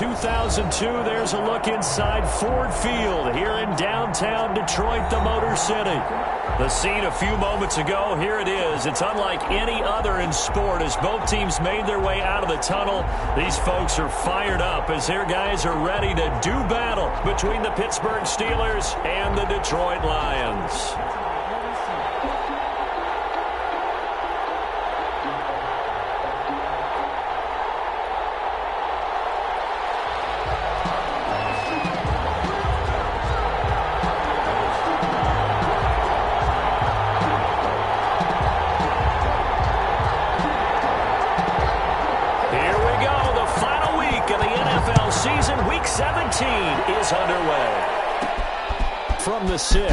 2002, there's a look inside Ford Field here in downtown Detroit, the Motor City. The scene a few moments ago, here it is. It's unlike any other in sport as both teams made their way out of the tunnel. These folks are fired up as their guys are ready to do battle between the Pittsburgh Steelers and the Detroit Lions. Is underway. From the 6. And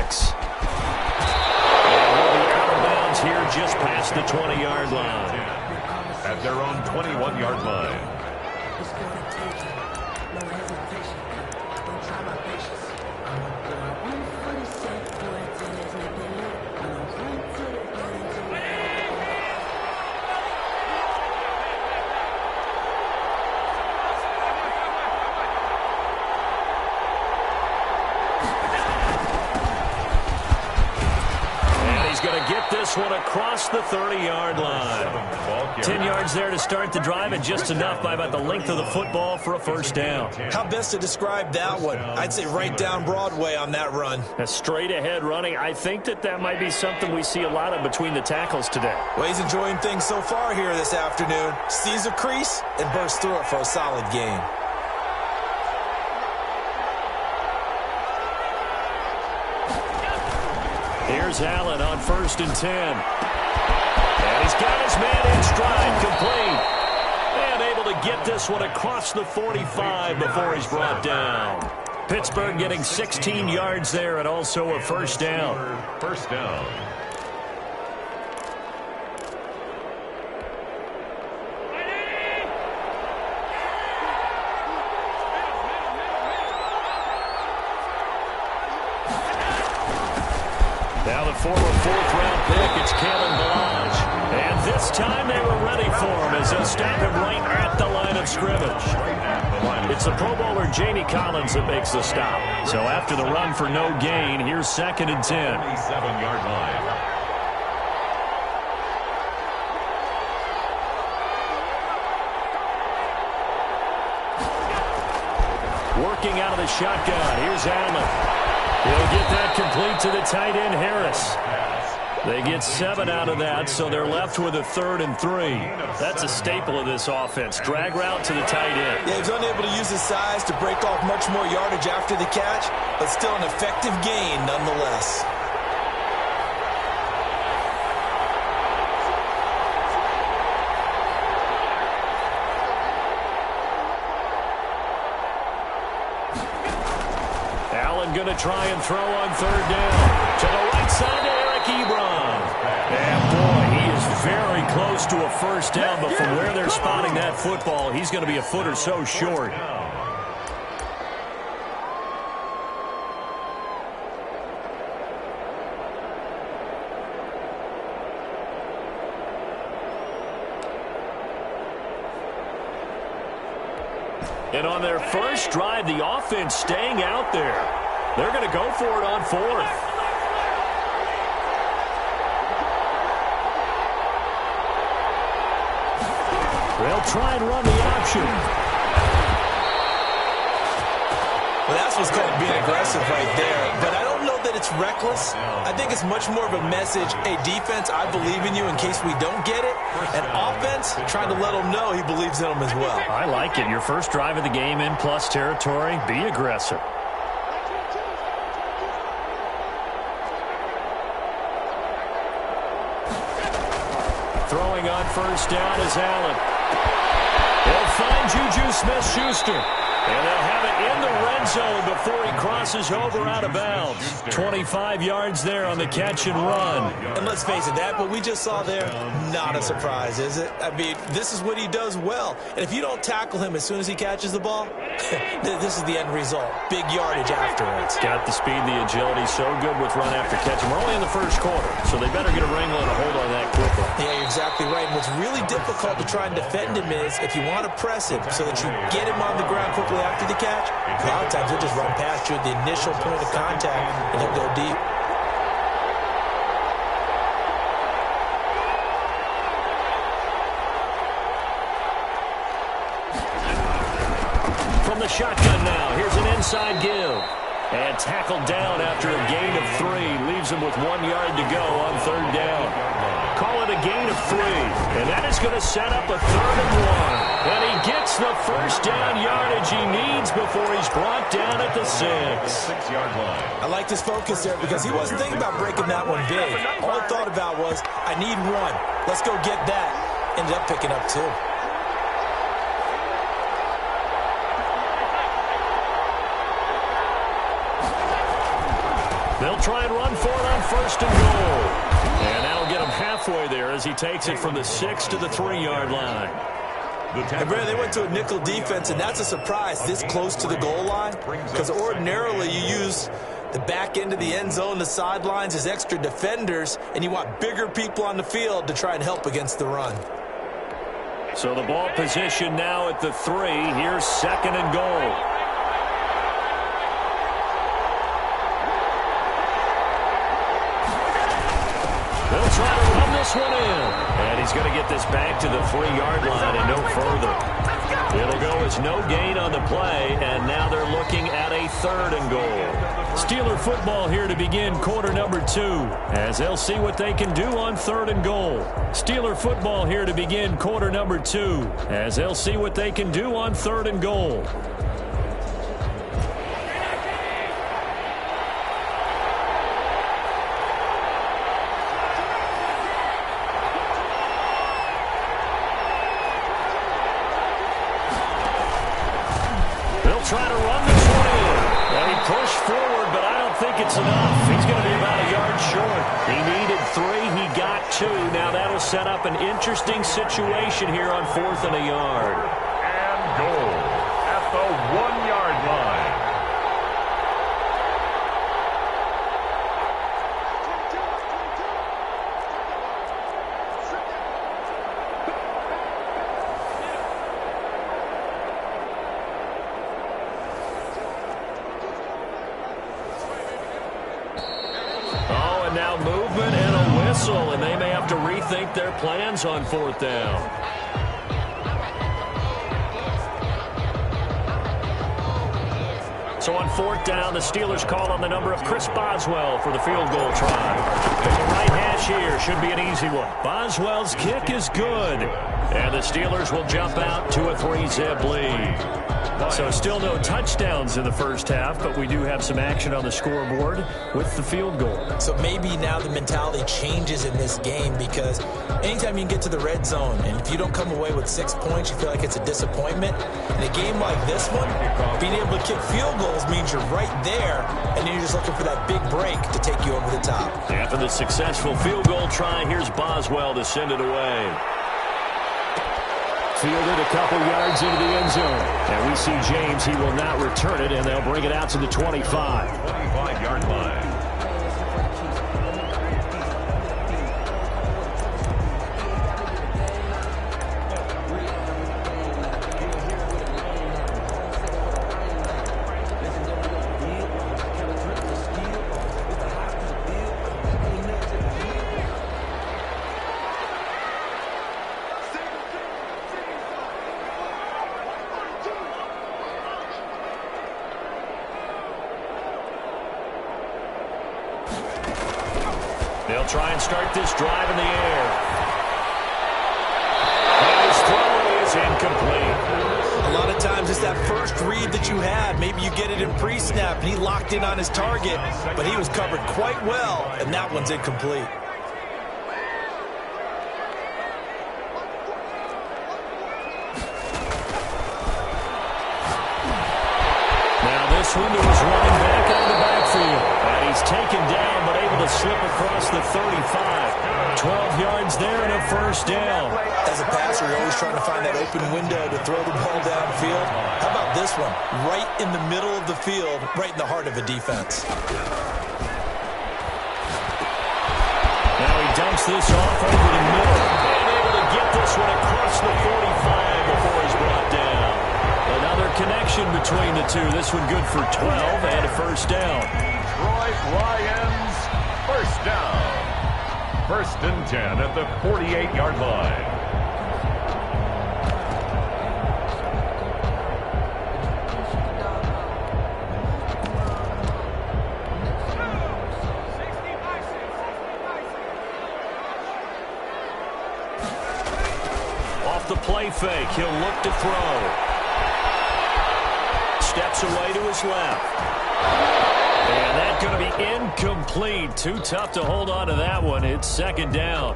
he'll be out of bounds here just past the 20-yard line. At their own 21-yard line. This one across the 30-yard line. 10 yards there to start the drive, and just enough by about the length of the football for a first down. How best to describe that one? I'd say right down Broadway on that run. A straight-ahead running. I think that might be something we see a lot of between the tackles today. Well, he's enjoying things so far here this afternoon. Sees a crease and bursts through it for a solid gain. Here's Allen on 1st and 10. And he's got his man in stride, complete. And able to get this one across the 45 before he's brought down. Pittsburgh getting 16 yards there and also a first down. First down. Now the former 4th-round pick, it's Kalen Ballage. And this time they were ready for him as they'll stop him right at the line of scrimmage. It's the Pro Bowler Jamie Collins that makes the stop. So after the run for no gain, here's 2nd and 10. 27-yard line. Working out of the shotgun. Here's Allen. He'll get that complete to the tight end, Harris. They get 7 out of that, so they're left with a 3rd and 3. That's a staple of this offense. Drag route to the tight end. Yeah, he's unable to use his size to break off much more yardage after the catch, but still an effective gain nonetheless. Going to try and throw on 3rd down. To the right side to Eric Ebron. And boy, he is very close to a first down, but from where they're spotting that football, he's going to be a foot or so short. And on their first drive, the offense staying out there. They're going to go for it on 4th. They'll try and run the option. Well, that's what's called being aggressive right there. But I don't know that it's reckless. I think it's much more of a message. Hey, defense, I believe in you in case we don't get it. And offense, trying to let him know he believes in him as well. I like it. Your first drive of the game in plus territory, be aggressive. Throwing on first down is Allen. They'll find Juju Smith-Schuster. And they'll have it in the red zone before he crosses over out of bounds. 25 yards there on the catch and run. And let's face it, that what we just saw there, not a surprise, is it? I mean, this is what he does well. And if you don't tackle him as soon as he catches the ball, this is the end result. Big yardage afterwards. Got the speed, the agility, so good with run after catch. And we're only in the first quarter, so they better get a wrangle and a hold on that quickly. Yeah, you're exactly right. And what's really difficult to try and defend him is if you want to press him so that you get him on the ground quickly immediately after the catch. A lot of times he'll just run past you at the initial point of contact, and he'll go deep. From the shotgun now, here's an inside give. And tackled down after a gain of 3. Leaves him with 1 yard to go on 3rd down. Call it a gain of 3. And that is going to set up a 3rd and 1. And he gets the first down yardage he needs before he's brought down at the 6. 6-yard line. I like his focus there because he wasn't thinking about breaking that one big. All he thought about was, I need 1. Let's go get that. Ended up picking up 2. They'll try and run for it on 1st and goal. And that'll get him halfway there as he takes it from the 6 to the 3-yard line. And Brandon, they went to a nickel defense, and that's a surprise this close to the goal line, because ordinarily you use the back end of the end zone, the sidelines as extra defenders, and you want bigger people on the field to try and help against the run. So the ball position now at the 3. Here's 2nd and goal. They'll try to run this one in. And he's going to get this back to the 3-yard line and no further. It'll go as no gain on the play, and now they're looking at a 3rd and goal. Steeler football here to begin quarter number 2, as they'll see what they can do on 3rd and goal. Steeler football here to begin quarter number 2, as they'll see what they can do on 3rd and goal. Try to run this one in. And he pushed forward, but I don't think it's enough. He's going to be about a yard short. He needed 3. He got 2. Now that'll set up an interesting situation here on 4th and a yard. And goal at the 1-yard line. Now movement and a whistle, and they may have to rethink their plans on 4th down. So on 4th down, the Steelers call on the number of Chris Boswell for the field goal try. From the right hash here, should be an easy one. Boswell's kick is good. And the Steelers will jump out to a 3-zip lead. So still no touchdowns in the first half, but we do have some action on the scoreboard with the field goal. So maybe now the mentality changes in this game, because anytime you can get to the red zone, and if you don't come away with 6 points, you feel like it's a disappointment. In a game like this one, being able to kick field goals means you're right there, and then you're just looking for that big break to take you over the top. After the successful field goal try, here's Boswell to send it away. Fielded a couple yards into the end zone. And we see James, he will not return it, and they'll bring it out to the 25. 25-yard line. They'll try and start this drive in the air. And his throw is incomplete. A lot of times it's that first read that you have. Maybe you get it in pre-snap, and he locked in on his target, but he was covered quite well, and that one's incomplete. Now this one was running back out of the backfield. And he's taken down, but able to slip across the 35. 12 yards there and a first down. As a passer, you're always trying to find that open window to throw the ball downfield. How about this one? Right in the middle of the field, right in the heart of a defense. Now he dumps this off over the middle. And able to get this one across the 45 before he's brought down. Another connection between the two. This one good for 12 and a first down. Detroit Lions, first down. 1st and 10 at the 48-yard line. Off the play fake, he'll look to throw. Steps away to his left. And that's going to be incomplete. Too tough to hold on to that one. It's 2nd down.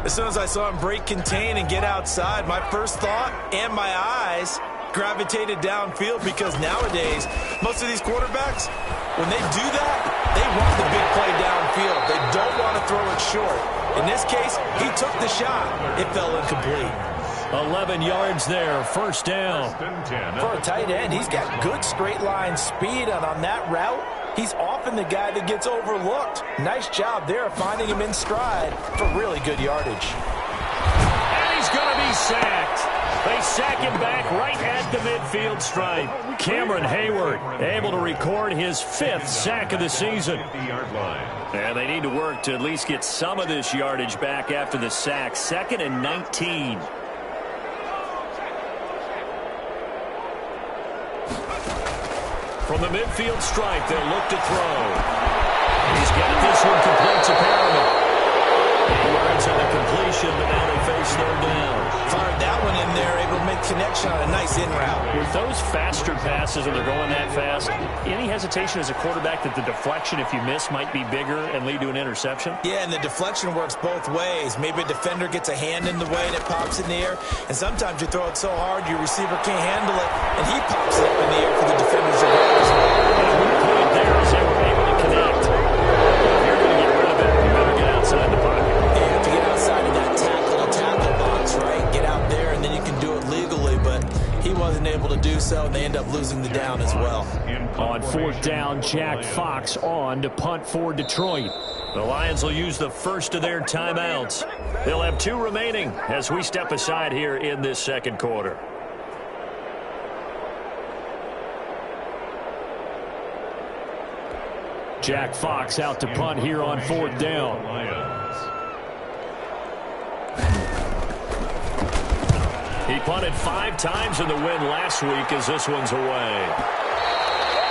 As soon as I saw him break contain and get outside, my first thought and my eyes gravitated downfield, because nowadays, most of these quarterbacks, when they do that, they want the big play downfield. They don't want to throw it short. In this case, he took the shot. It fell incomplete. 11 yards there, 1st down. For a tight end, he's got good straight line speed, and on that route, he's often the guy that gets overlooked. Nice job there finding him in stride for really good yardage. And he's going to be sacked. They sack him back right at the midfield stripe. Cameron Hayward able to record his 5th sack of the season. And they need to work to at least get some of this yardage back after the sack. 2nd and 19. From the midfield stripe, they'll look to throw. He's got this one complete to Perriman. 8 yards on the completion, but now they face 3rd down. Fired that one in there, able to make connection on a nice in route. With those faster passes, when they're going that fast, any hesitation as a quarterback that the deflection, if you miss, might be bigger and lead to an interception? Yeah, and the deflection works both ways. Maybe a defender gets a hand in the way and it pops in the air, and sometimes you throw it so hard your receiver can't handle it, and he pops it up in the air for the defenders to grab as well. And a good point there is they were able to connect. If you're going to get rid of it, you better get outside the pocket. You have to get outside of that tackle box, right? Get out there, and then you can do it legally, but he wasn't able to do so, and they end up losing the down as well. On 4th down, Jack Fox on to punt for Detroit. The Lions will use the first of their timeouts. They'll have 2 remaining as we step aside here in this 2nd quarter. Jack Fox out to punt here on 4th down. He punted 5 times in the win last week as this one's away.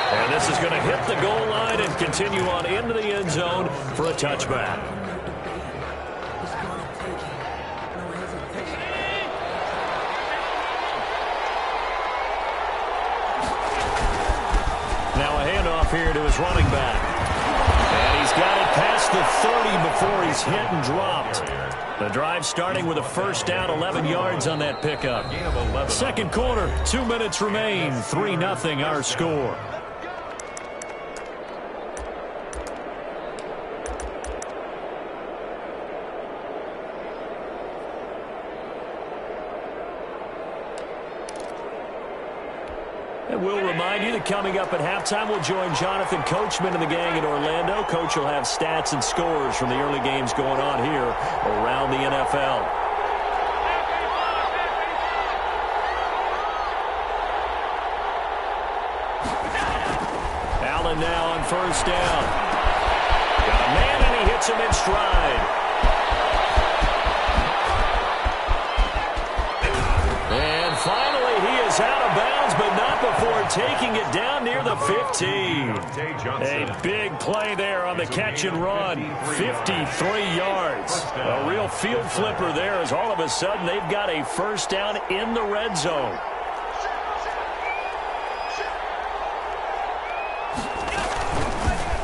And this is going to hit the goal line and continue on into the end zone for a touchback. Now a handoff here to his running back. And he's got it past the 30 before he's hit and dropped. The drive starting with a 1st down, 11 yards on that pickup. 2nd quarter, 2 minutes remain, 3-0 our score. And we'll remind you that coming up at halftime, we'll join Jonathan Coachman and the gang in Orlando. Coach will have stats and scores from the early games going on here around the NFL. Allen now on 1st down. Got a man, and he hits him in stride. And finally, he is out of bounds, but not before taking it down near the 15. A big play there on the catch and run. 53 yards. A real field flipper there as all of a sudden they've got a 1st down in the red zone.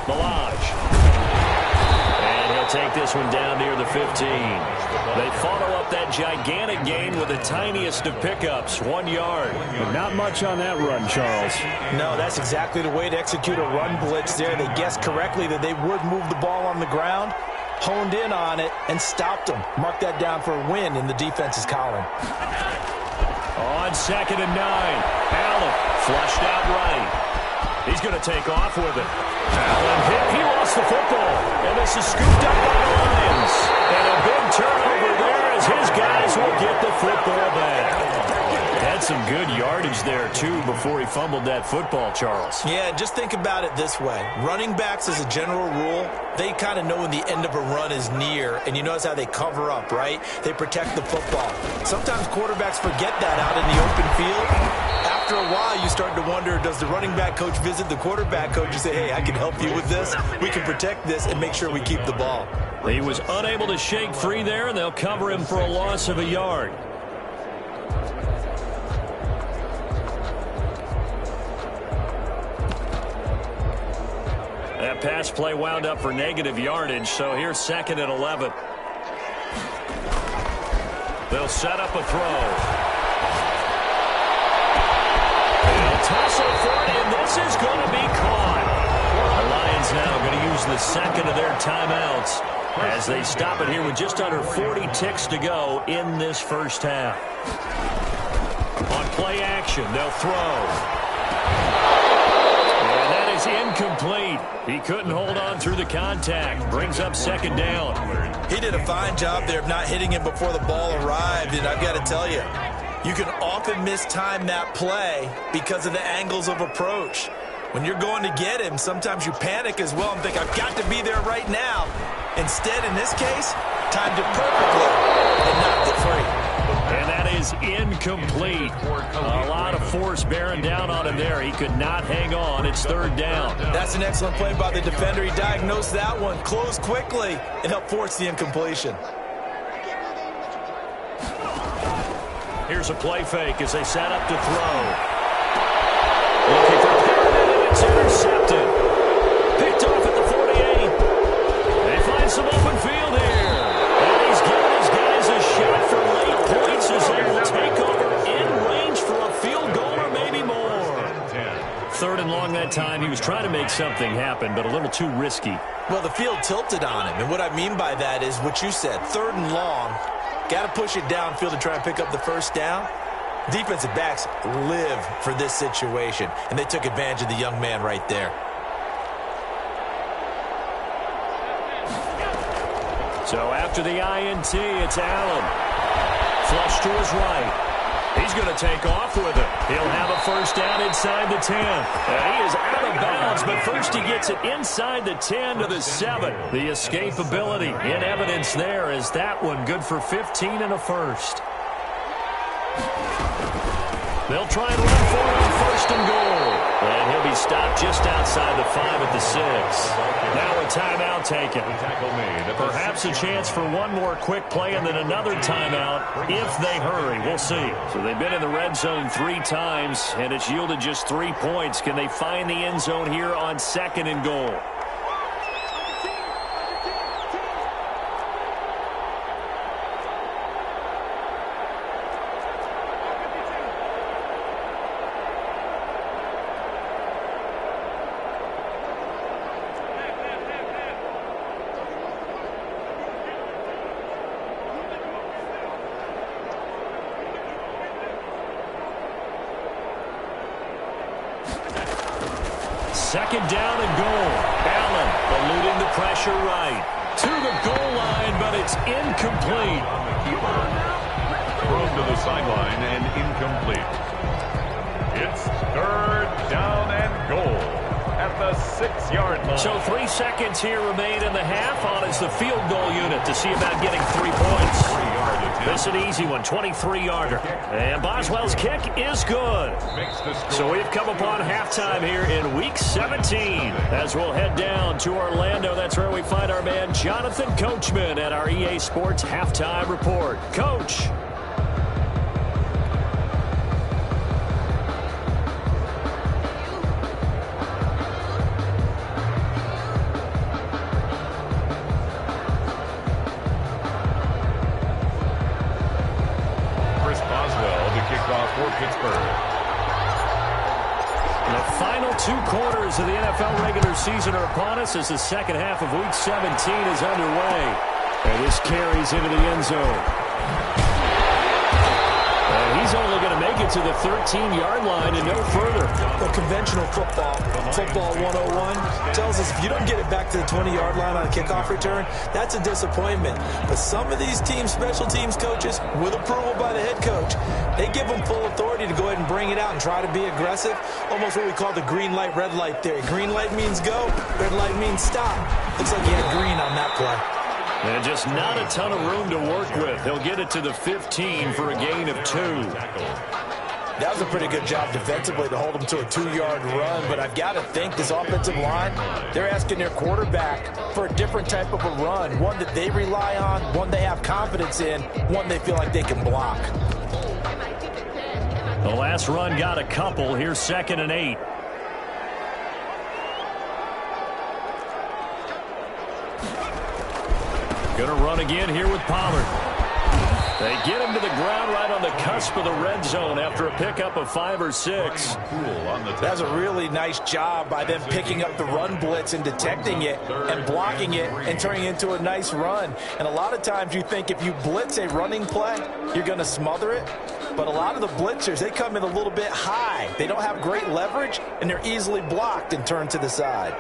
Balaj. And he'll take this one down near the 15. They follow up that gigantic gain with the tiniest of pickups, 1 yard. But not much on that run, Charles. No, that's exactly the way to execute a run blitz there. They guessed correctly that they would move the ball on the ground, honed in on it, and stopped them. Mark that down for a win in the defense's column. On 2nd and 9, Allen flushed out right. He's going to take off with it. Allen hit. He lost the football. And this is scooped up by the Lions. And a big turnover there as his guys will get the football back. Had some good yardage there, too, before he fumbled that football, Charles. Yeah, just think about it this way. Running backs, as a general rule, they kind of know when the end of a run is near, and you notice how they cover up, right? They protect the football. Sometimes quarterbacks forget that out in the open field. After a while, you start to wonder, does the running back coach visit the quarterback coach and say, hey, I can help you with this? We can protect this and make sure we keep the ball. He was unable to shake free there, and they'll cover him for a loss of a yard. That pass play wound up for negative yardage, so here's 2nd and 11. They'll set up a throw. They'll tussle for it, and this is going to be caught. The Lions now going to use the second of their timeouts as they stop it here with just under 40 ticks to go in this first half. On play action, they'll throw. Incomplete. He couldn't hold on through the contact. Brings up 2nd down. He did a fine job there of not hitting him before the ball arrived, and I've got to tell you, you can often mistime that play because of the angles of approach. When you're going to get him, sometimes you panic as well and think, I've got to be there right now. Instead, in this case, timed it perfectly and knocked it free. And that is incomplete. A lot of force bearing down on him there. He could not hang on. It's 3rd down. That's an excellent play by the defender. He diagnosed that one, closed quickly, and helped force the incompletion. Here's a play fake as they set up to throw. Looking for Perriman, and it's intercepted. Picked off at the 48. They find some open field here. And he's giving his guys a shot for late points as they will take over in range for a field goal or maybe more. 3rd and long that time. He was trying to make something happen, but a little too risky. Well, the field tilted on him, and what I mean by that is what you said, 3rd and long. Got to push it downfield to try and pick up the first down. Defensive backs live for this situation, and they took advantage of the young man right there. So after the INT, it's Allen. Flush to his right. He's going to take off with it. He'll have a first down inside the 10. And he is out of bounds, but first he gets it inside the 10 to the 7. The escapability in evidence there is that one good for 15 and a first. They'll try and run for it on 1st and goal. And he'll be stopped just outside the 5 at the 6. Now a timeout taken. Perhaps a chance for one more quick play and then another timeout if they hurry. We'll see. So they've been in the red zone 3 times, and it's yielded just 3 points. Can they find the end zone here on 2nd and goal? Second down and goal. Allen eluding the pressure right. To the goal line, but it's incomplete. On the keeper. Thrown to the sideline and incomplete. It's 3rd down and goal at the 6-yard line. So 3 seconds here remain in the half on as the field goal unit to see about getting 3 points. This is an easy one, 23-yarder. And Boswell's kick is good. So we've come upon halftime here in Week 17 as we'll head down to Orlando. That's where we find our man Jonathan Coachman at our EA Sports Halftime Report. Coach. The final 2 quarters of the NFL regular season are upon us as the second half of Week 17 is underway. And this carries into the end zone. And He's only going to make it to the 13-yard line and no further. The conventional football 101, tells us if you don't get it back to the 20-yard line on a kickoff return, that's a disappointment. But some of these special teams coaches, with approval by the head coach, they give them full authority to go ahead and bring it out and try to be aggressive. Almost what we call the green light, red light theory. Green light means go, red light means stop. Looks like he had green on that play. And just not a ton of room to work with. He'll get it to the 15 for a gain of 2. That was a pretty good job defensively to hold him to a 2-yard run, but I've got to think this offensive line, they're asking their quarterback for a different type of a run, one that they rely on, one they have confidence in, one they feel like they can block. The last run got a couple. Here's 2nd and 8. Going to run again here with Pollard. They get him to the ground right on the cusp of the red zone after a pickup of 5 or 6. That's a really nice job by them picking up the run blitz and detecting it and blocking it and turning it into a nice run. And a lot of times you think if you blitz a running play, you're going to smother it. But a lot of the blitzers, they come in a little bit high. They don't have great leverage, and they're easily blocked and turned to the side.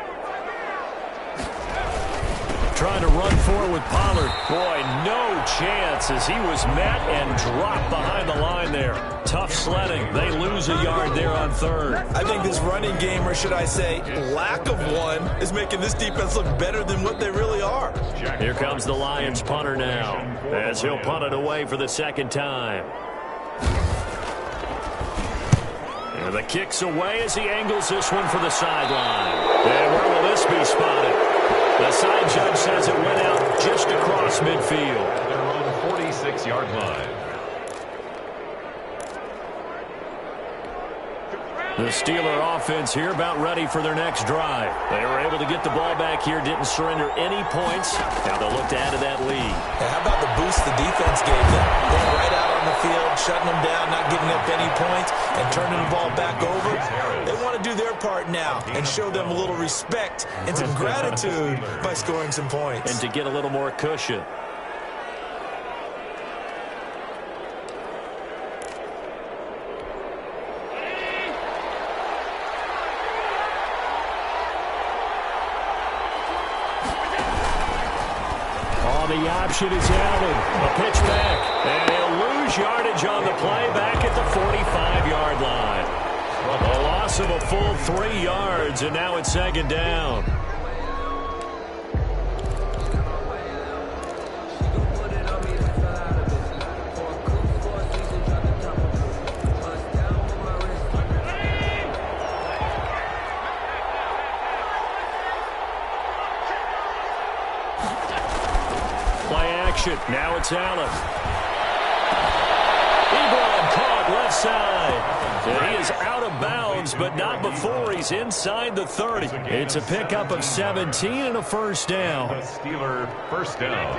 Trying to run forward with Pollard. Boy, no chance as he was met and dropped behind the line there. Tough sledding. They lose a yard there on 3rd. I think this running game, or should I say lack of one, is making this defense look better than what they really are. Here comes the Lions punter now as he'll punt it away for the 2nd time. And the kick's away as he angles this one for the sideline. And where will this be spotted? The side judge says it went out just across midfield. Their own 46-yard line. The Steeler offense here about ready for their next drive. They were able to get the ball back here, didn't surrender any points. Now they'll look to add to that lead. And how about the boost the defense gave them? Going right out on the field, shutting them down, not giving up any points, and turning the ball back over. They want to do their part now and show them a little respect and some gratitude by scoring some points. And to get a little more cushion. The option is outed. A pitch back. And he'll lose yardage on the play back at the 45-yard line. A loss of a full 3 yards, and now it's 2nd down. Now it's Allen. Ebron caught left side. And he is out of bounds, but not before he's inside the 30. It's a pickup of 17 and a 1st down. The Steeler 1st down.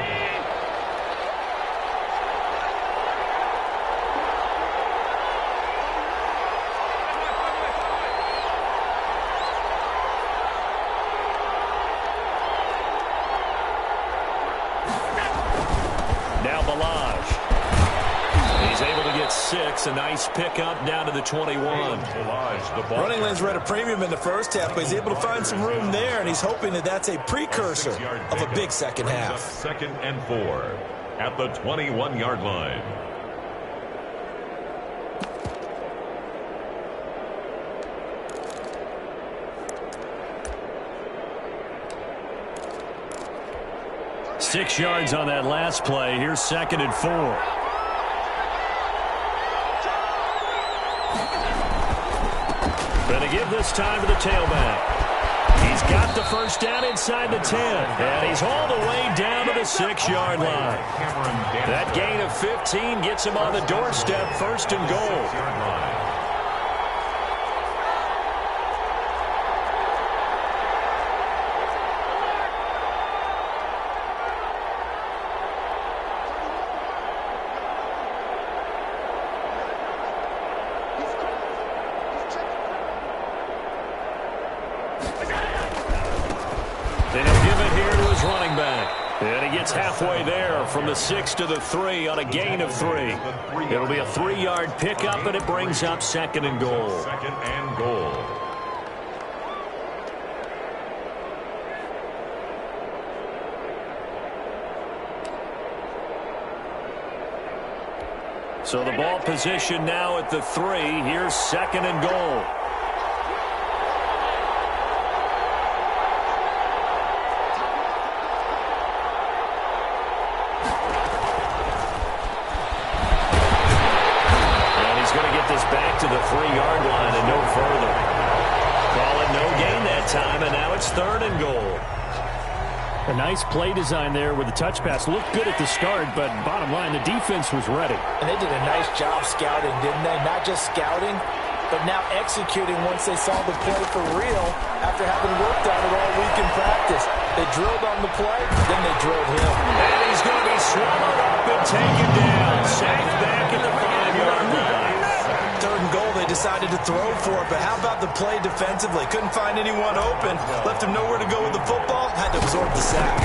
A nice pickup down to the 21. Running lanes were at a premium in the first half, but he's able to find some room there, and he's hoping that that's a precursor of a big second half. 2nd and 4 at the 21-yard line. Six yards on that last play. Here's 2nd and 4. Going to give this time to the tailback. He's got the 1st down inside the 10. And he's all the way down to the 6-yard line. That gain of 15 gets him on the doorstep, 1st and goal. And he gets halfway there from the 6 to the 3 on a gain of 3. It'll be a 3-yard pickup, and it brings up 2nd and goal. 2nd and goal. So the ball position now at the 3. Here's 2nd and goal. Back to the 3-yard line and no further. Call it no gain that time, and now it's 3rd and goal. A nice play design there with the touch pass. Looked good at the start, but bottom line, the defense was ready. And they did a nice job scouting, didn't they? Not just scouting, but now executing once they saw the play for real after having worked on it all week in practice. They drilled on the play, then they drilled him. And he's going to be swallowed up and taken down. Sacked back at the 5-yard line. 3rd and goal, they decided to throw for it, but how about the play defensively? Couldn't find anyone open, left him nowhere to go with the football, had to absorb the sack.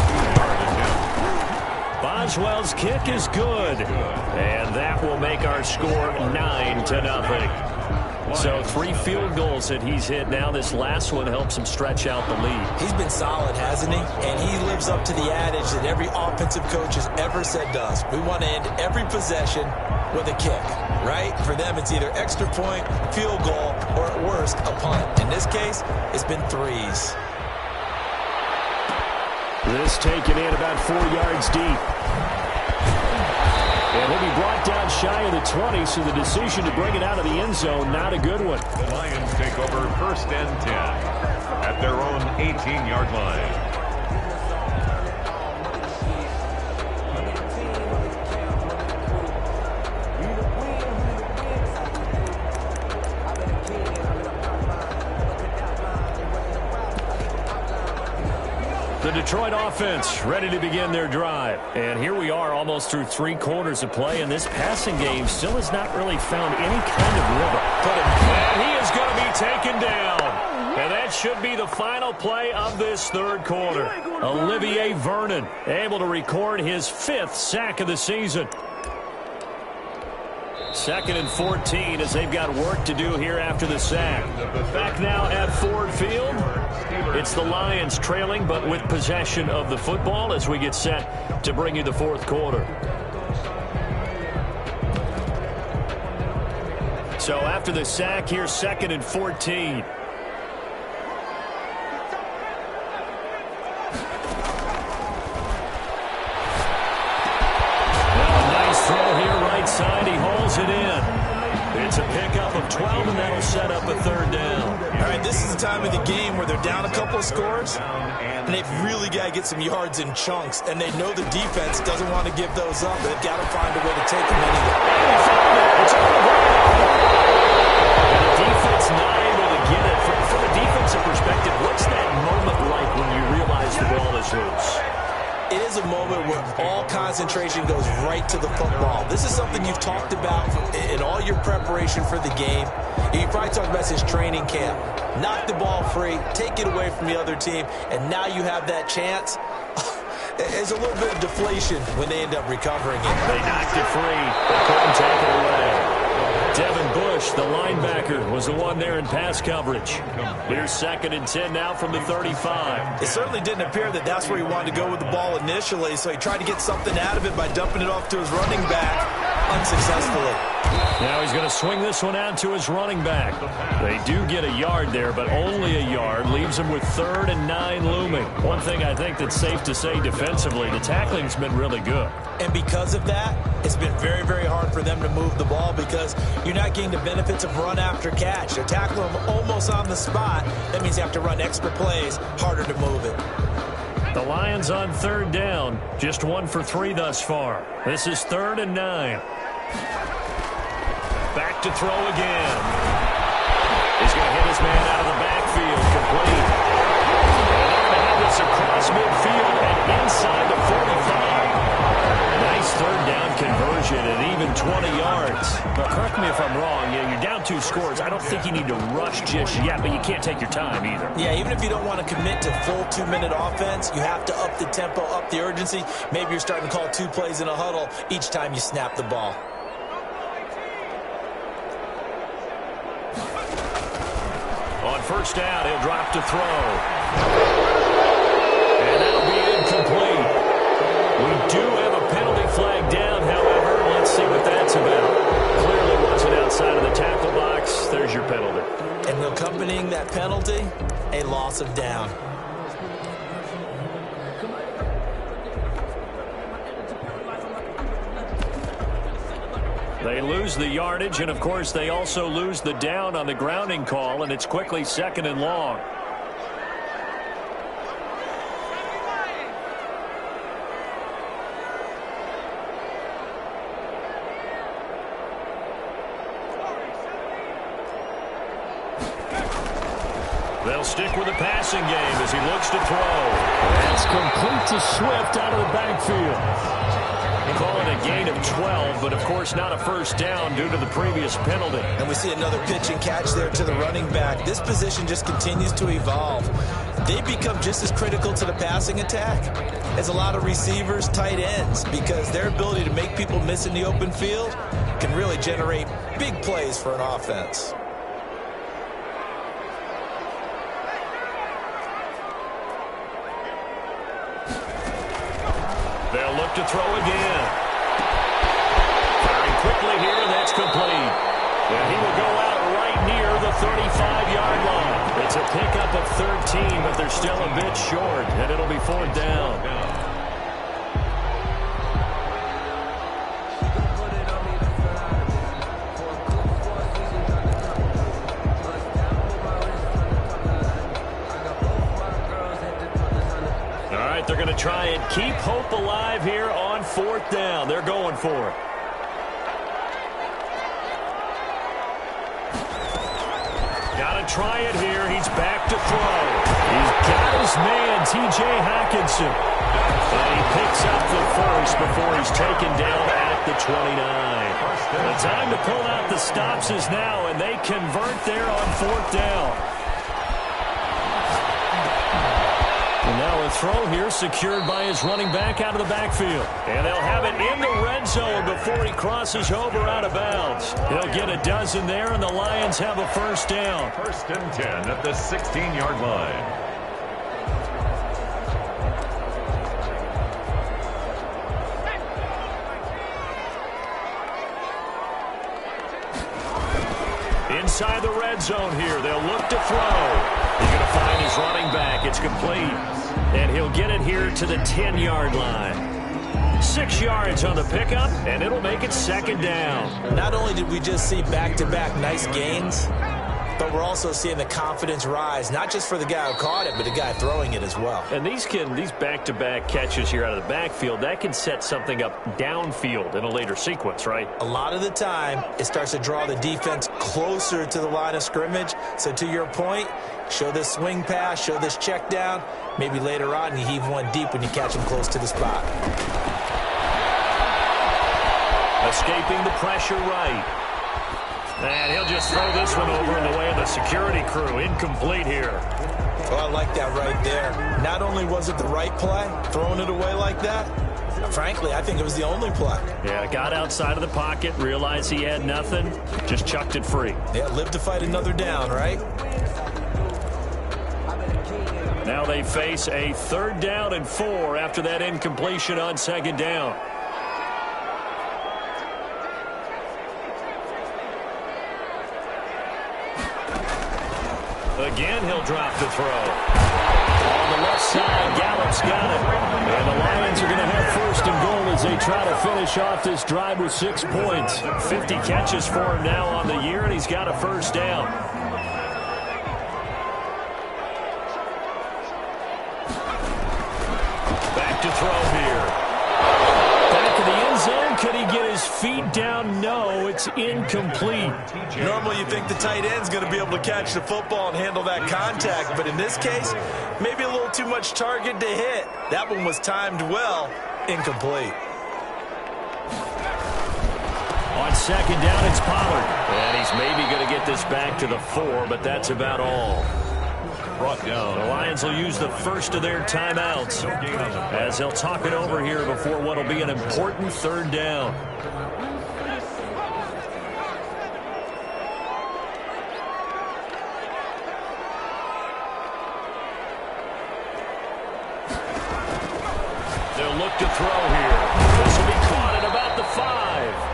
Boswell's kick is good, and that will make our score 9-0. So 3 field goals that he's hit now. This last one helps him stretch out the lead. He's been solid, hasn't he? And he lives up to the adage that every offensive coach has ever said to us. We want to end every possession with a kick, right? For them, it's either extra point, field goal, or at worst, a punt. In this case, it's been 3s. This taken in about 4 yards deep. And he'll be brought down shy of the 20, so the decision to bring it out of the end zone, not a good one. The Lions take over 1st and 10 at their own 18-yard line. The Detroit offense ready to begin their drive. And here we are almost through 3 quarters of play, and this passing game still has not really found any kind of rhythm. And he is going to be taken down. And that should be the final play of this 3rd quarter. Olivier Vernon able to record his 5th sack of the season. 2nd and 14 as they've got work to do here after the sack. Back now at Ford Field. It's the Lions trailing, but with possession of the football as we get set to bring you the 4th quarter. So after the sack, here's 2nd and 14. Side, he hauls it in. It's a pickup of 12, and that'll set up a 3rd down. All right, this is the time of the game where they're down a couple of scores, and they've really got to get some yards in chunks, and they know the defense doesn't want to give those up. They've got to find a way to take them anyway. It's on the ground. And the defense not able to get it. From a defensive perspective, what's that moment like when you realize the ball is loose? It is a moment where all concentration goes right to the football. This is something you've talked about in all your preparation for the game. You probably talked about this training camp. Knock the ball free, take it away from the other team, and now you have that chance. There's a little bit of deflation when they end up recovering it. They knocked it free. They couldn't take it away. Devin Bush, the linebacker, was the one there in pass coverage. Here's 2nd and 10 now from the 35. It certainly didn't appear that that's where he wanted to go with the ball initially, so he tried to get something out of it by dumping it off to his running back unsuccessfully. Now he's going to swing this one out to his running back. They do get a yard there, but only a yard. Leaves him with 3rd and 9 looming. One thing I think that's safe to say defensively, the tackling's been really good. And because of that, it's been very, very hard for them to move the ball because you're not getting the benefits of run after catch. They're tackling them almost on the spot. That means you have to run extra plays, harder to move it. The Lions on 3rd down, just 1 for 3 thus far. This is 3rd and 9. Back to throw again. He's going to hit his man out of the backfield, complete. And they're going to have this across midfield and inside the 45. Nice 3rd down conversion and even 20 yards. But correct me if I'm wrong, you're down 2 scores. I don't think you need to rush just yet, but you can't take your time either. Yeah, even if you don't want to commit to full 2-minute offense, you have to up the tempo, up the urgency. Maybe you're starting to call 2 plays in a huddle each time you snap the ball. On first down, he'll drop to throw. And that'll be incomplete. We do have a penalty flag down, however. Let's see what that's about. Clearly wasn't outside of the tackle box. There's your penalty. And accompanying that penalty, a loss of down. They lose the yardage, and, of course, they also lose the down on the grounding call, and it's quickly 2nd and long. They'll stick with the passing game as he looks to throw. That's complete to Swift out of the backfield. Call it a gain of 12, but of course not a first down due to the previous penalty. And we see another pitch and catch there to the running back. This position just continues to evolve. They become just as critical to the passing attack as a lot of receivers, tight ends, because their ability to make people miss in the open field can really generate big plays for an offense. They'll look to throw again. Firing quickly here, and that's complete. And he will go out right near the 35-yard line. It's a pickup of 13, but they're still a bit short, and it'll be 4th down. They're going to try and keep hope alive here on 4th down. They're going for it. Got to try it here. He's back to throw. He's got his man, T.J. Hockenson. And he picks up the first before he's taken down at the 29. The time to pull out the stops is now, and they convert there on 4th down. And now a throw here secured by his running back out of the backfield. And they'll have it in the red zone before he crosses over out of bounds. He'll get a dozen there, and the Lions have a first down. 1st and 10 at the 16-yard line. Inside the red zone here, they'll look to throw. He's going to find his running back. It's complete. And he'll get it here to the 10-yard line. 6 yards on the pickup, and it'll make it 2nd down. Not only did we just see back-to-back nice gains, but we're also seeing the confidence rise, not just for the guy who caught it, but the guy throwing it as well. And these back-to-back catches here out of the backfield, that can set something up downfield in a later sequence, right? A lot of the time, it starts to draw the defense closer to the line of scrimmage. So to your point, show this swing pass, show this check down. Maybe later on you heave one deep when you catch him close to the spot. Escaping the pressure right. And he'll just throw this one over in the way of the security crew. Incomplete here. Oh, I like that right there. Not only was it the right play, throwing it away like that, frankly, I think it was the only play. Yeah, got outside of the pocket, realized he had nothing, just chucked it free. Yeah, live to fight another down, right? Now they face a 3rd down and 4 after that incompletion on 2nd down. Again, he'll drop the throw. On the left side, Gallup's got it. And the Lions are going to have 1st and goal as they try to finish off this drive with 6 points. 50 catches for him now on the year, and he's got a first down. Back to throw here. Back of the end zone. Could he get his feet down? No, it's incomplete. Normally you think the tight end's going to be able to catch the football and handle that contact, but in this case, maybe a little too much target to hit. That one was timed well. Incomplete. On second down, it's Pollard. And he's maybe going to get this back to the 4, but that's about all. Brought down. The Lions will use the first of their timeouts as they'll talk it over here before what will be an important third down. They'll look to throw here. This will be caught at about the 5.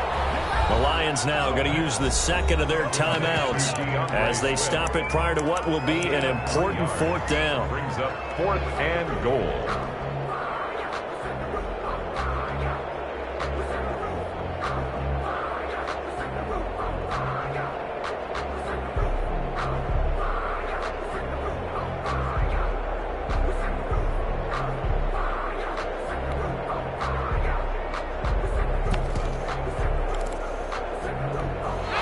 The Lions now going to use the second of their timeouts as they stop it prior to what will be an important fourth down. Brings up 4th and goal.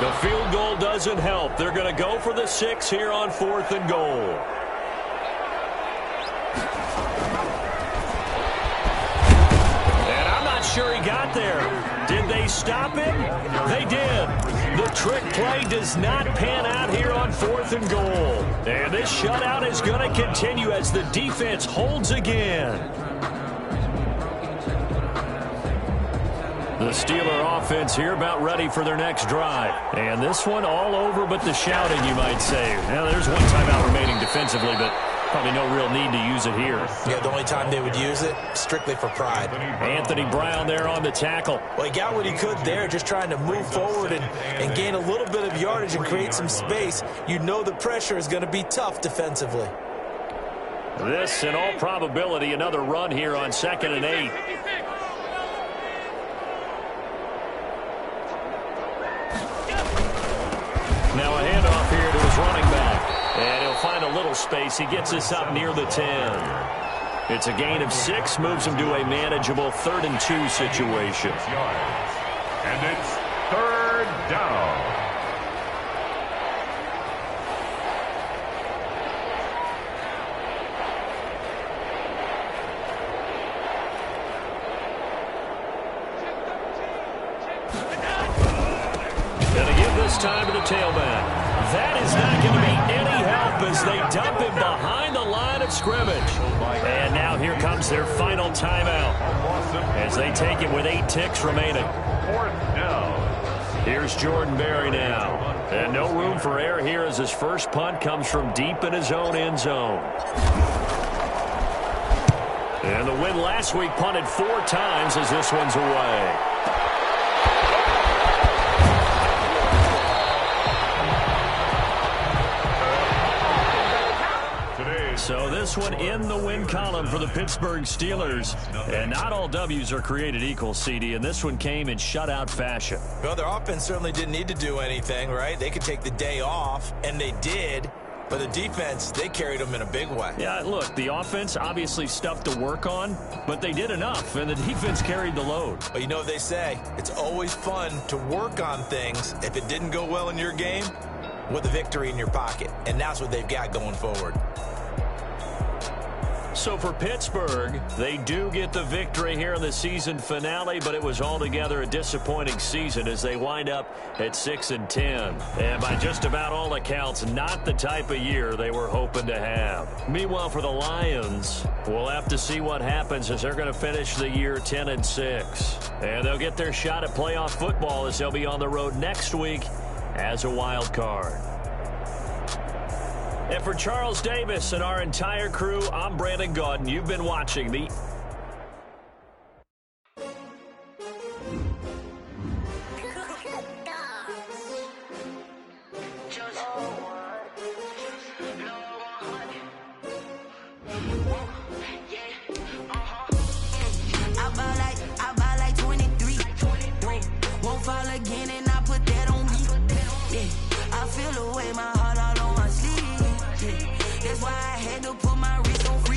The field goal doesn't help. They're going to go for the 6 here on 4th and goal. And I'm not sure he got there. Did they stop him? They did. The trick play does not pan out here on 4th and goal. And this shutout is going to continue as the defense holds again. The Steeler offense here about ready for their next drive. And this one all over but the shouting, you might say. Now, there's one timeout remaining defensively, but probably no real need to use it here. Yeah, the only time they would use it, strictly for pride. Anthony Brown there on the tackle. Well, he got what he could there, just trying to move forward and gain a little bit of yardage and create some space. You know the pressure is going to be tough defensively. This, in all probability, another run here on 2nd and 8. Now a handoff here to his running back. And he'll find a little space. He gets this up near the 10. It's a gain of 6, moves him to a manageable 3rd and 2 situation. And it's 3rd down. Time to the tailback. That is not going to be any help as they dump him behind the line of scrimmage. And now here comes their final timeout as they take it with 8 ticks remaining. 4th down. Here's Jordan Berry now. And no room for error here as his first punt comes from deep in his own end zone. And the win last week punted 4 times as this one's away. So this one in the win column for the Pittsburgh Steelers. And not all W's are created equal, CD, and this one came in shutout fashion. Well, their offense certainly didn't need to do anything, right? They could take the day off, and they did. But the defense, they carried them in a big way. Yeah, look, the offense obviously stuff to work on, but they did enough, and the defense carried the load. But you know what they say, it's always fun to work on things if it didn't go well in your game with a victory in your pocket. And that's what they've got going forward. So for Pittsburgh, they do get the victory here in the season finale, but it was altogether a disappointing season as they wind up at 6-10. And by just about all accounts, not the type of year they were hoping to have. Meanwhile, for the Lions, we'll have to see what happens as they're going to finish the year 10-6. And they'll get their shot at playoff football as they'll be on the road next week as a wild card. And for Charles Davis and our entire crew, I'm Brandon Gaudin. You've been watching the